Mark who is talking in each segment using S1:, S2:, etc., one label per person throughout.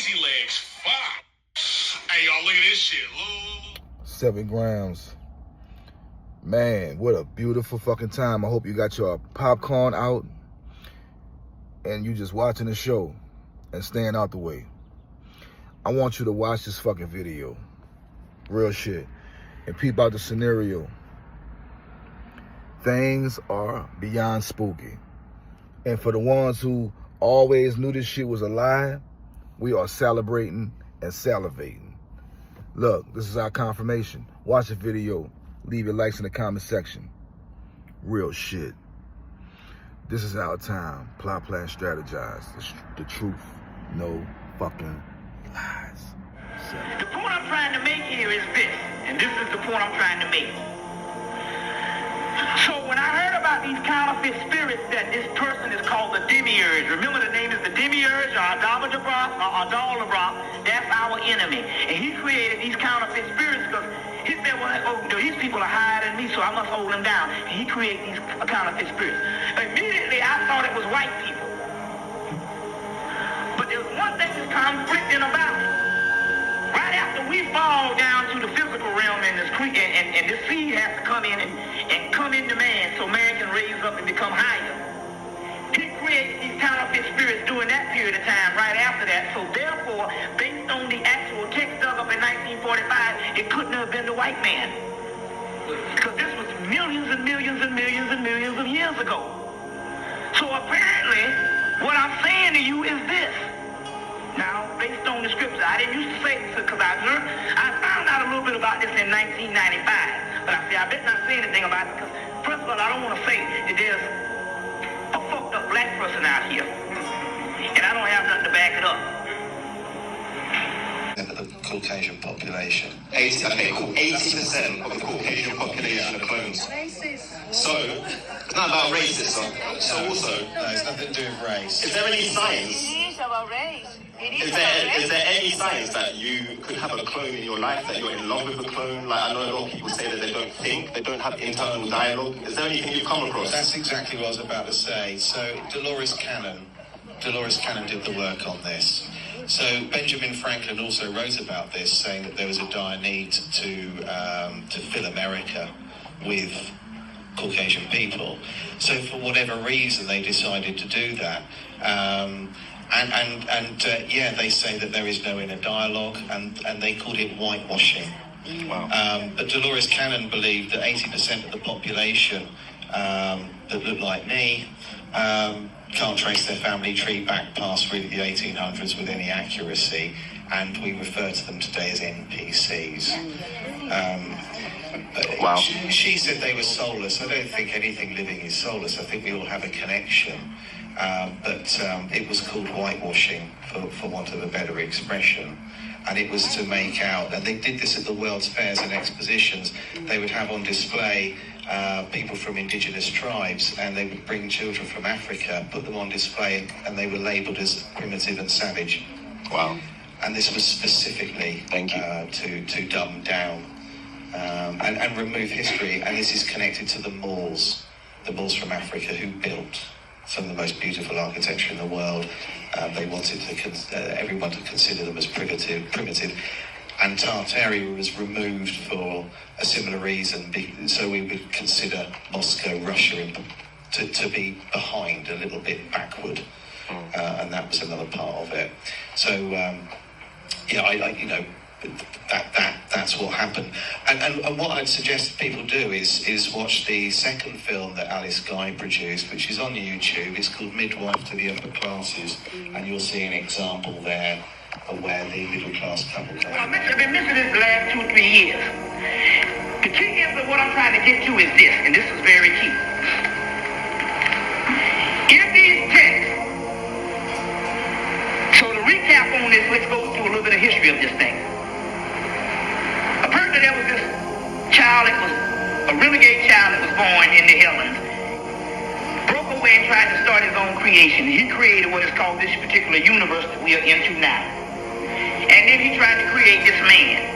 S1: crazy legs. Fuck. Hey, y'all, look at this shit.
S2: Sven'gramz. Man, what a beautiful fucking time. I hope you got your popcorn out and you just watching the show and staying out the way. I want you to watch this fucking video. Real shit. And peep out the scenario. Things are beyond spooky. And for the ones who always knew this shit was a lie, we are celebrating and salivating. Look, this is our confirmation. Watch the video. Leave your likes in the comment section. Real shit. This is our time. Plot, plan, strategize. The truth. No fucking lies.
S3: The point I'm trying to make here is this, and this is the point I'm trying to make. So when I heard about these counterfeit spirits that this person is called the demiurge, remember the name is the demiurge or Adal-Labrock, that's our enemy. And he created these counterfeit spirits because he said, well, these people are higher than me, so I must hold them down. And he created these counterfeit spirits. Immediately, I thought it was white people. But there's one thing that's conflicting about it. Right after we fall down to the physical realm and the seed has to come in and come into man so man can raise up and become higher. He created these counterfeit spirits during that period of time right after that. So therefore, based on the actual text dug up in 1945, it couldn't have been the white man. Because this was millions and millions and millions and millions of years ago. So apparently, what I'm saying to you is this. Now, based on the scripture, I didn't used to say this because I found out a little bit about this in 1995. But I better not say anything about it because, first of all, I don't want to say that there's a fucked up black person out here. And I don't have nothing to back it up.
S4: The Caucasian population.
S5: 80% of the Caucasian population are clones. So, it's not about racism. So also,
S4: No, it's nothing to do with race.
S5: is there any science?
S6: It is about race.
S5: Is there any science that you could have a clone in your life, that you're in love with a clone? Like, I know a lot of people say that they don't think, they don't have internal dialogue. Is there anything you've come across?
S4: That's exactly what I was about to say. So Dolores Cannon did the work on this. So Benjamin Franklin also wrote about this, saying that there was a dire need to fill America with Caucasian people. So for whatever reason, they decided to do that. Yeah, they say that there is no inner dialogue, and they called it whitewashing.
S5: Wow.
S4: But Dolores Cannon believed that 80% of the population that look like me can't trace their family tree back past really the 1800s with any accuracy, and we refer to them today as NPCs.
S5: Wow.
S4: She said they were soulless. I don't think anything living is soulless. I think we all have a connection. But it was called whitewashing, for want of a better expression. And it was to make out, and they did this at the World's Fairs and Expositions, they would have on display people from indigenous tribes, and they would bring children from Africa, put them on display, and they were labelled as primitive and savage.
S5: Wow.
S4: And this was specifically to dumb down and remove history. And this is connected to the Moors from Africa, who built some of the most beautiful architecture in the world. They wanted everyone to consider them as primitive. And Tartaria was removed for a similar reason, so we would consider Moscow, Russia, to be behind, a little bit backward, and that was another part of it. So, that's what happened. And what I'd suggest people do is watch the second film that Alice Guy produced, which is on YouTube. It's called Midwife to the Upper Classes, and you'll see an example there of where the middle class couple come.
S3: I've been missing this the last 2 or 3 years. The key is that what I'm trying to get to is this, and this is very key. In these texts, so to recap on this, let's go through a little bit of history of this thing. Apparently there was this child that was a renegade child that was born in the heavens, broke away and tried to start his own creation. He created what is called this particular universe that we are into now. And then he tried to create this man,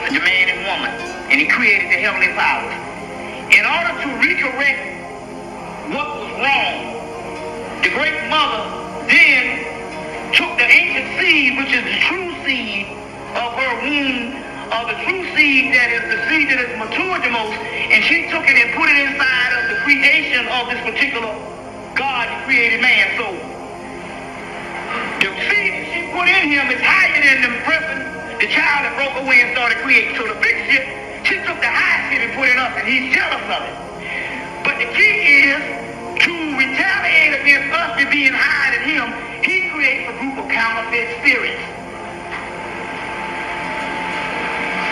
S3: the man and woman, and he created the heavenly powers. In order to recorrect what was wrong, the great mother then took the ancient seed, which is the true seed of her womb, the true seed that is the seed that is matured the most, and she took it and put it inside of the creation of this particular God-created man. So the seed that she put in him is higher than the person, the child that broke away and started creating. So the big shit, she took the high shit and put it in us, and he's jealous of it. But the key is to retaliate against us for being higher than him. He creates a group of counterfeit spirits.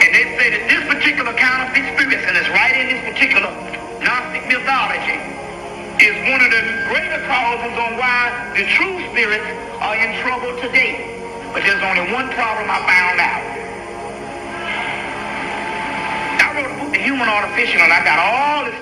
S3: And they say that this particular counterfeit spirits, and it's right in this particular Gnostic mythology, is one of the greater causes on why the true spirits are in trouble today. But there's only one problem I found out. I wrote a book, The Human Artificial, and I got all this